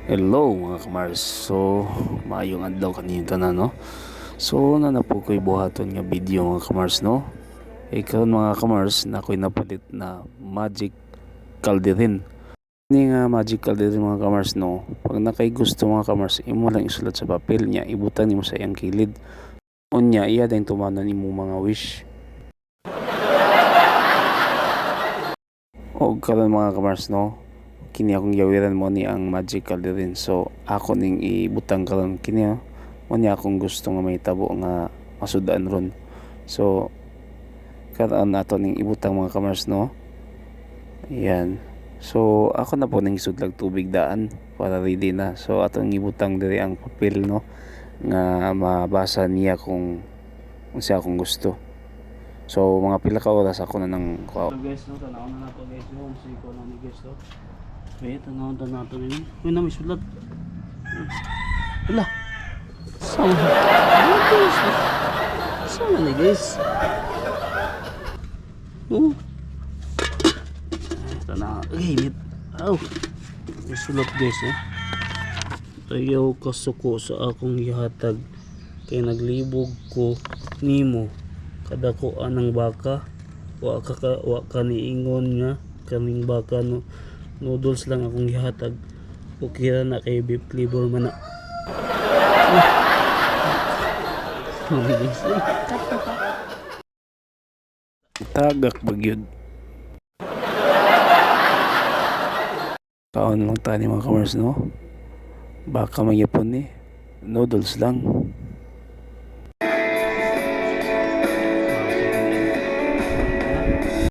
Hello mga kamars. So, maayong adlaw kanina na no. So, na po ko'y buhaton nga video mga kamars no. Ikaw mga kamars na ko'y napalit na Magic Calderin. Ini nga Magic Calderin mga kamars no. Pag nakay gusto mga kamars, imo lang isulat sa papel niya, ibutan nimo sa iyang kilid. Unya iya din tumanan imo mga wish. O karon mga kamars no, kini akong yawiran mo ni ang Magic Calderin. So ako ning ibutang karon kini mo ni akong gusto nga may tabo nga masudaan ron. So karon nato ning ibutang mga kamars no. Ayan. So ako na po ning isudlag tubig daan para ready na. So atong ibutang diri ang papel no nga mabasa niya kung unsa akong gusto. So mga pila ka oras ako na nang So guys, no, tanaw na nato guys, yung siko na ni guys, no. Wait, tanaw na nato ni. Uy, na may sulat. Wala. Sama. Guys, sama ni guys. Oh. Tanaw, init. Aw. May sulat guys, eh. Ayaw kasuko sa akong ihatag kay naglibog ko nimo kada ko anang baka wa ka niingon nga kaming baka no noodles lang akong gihatag o kira na kay beef flavor man na. tagak bagyod. Kaon lang tani mga kamars no. Baka magyapon ni. Noodles lang.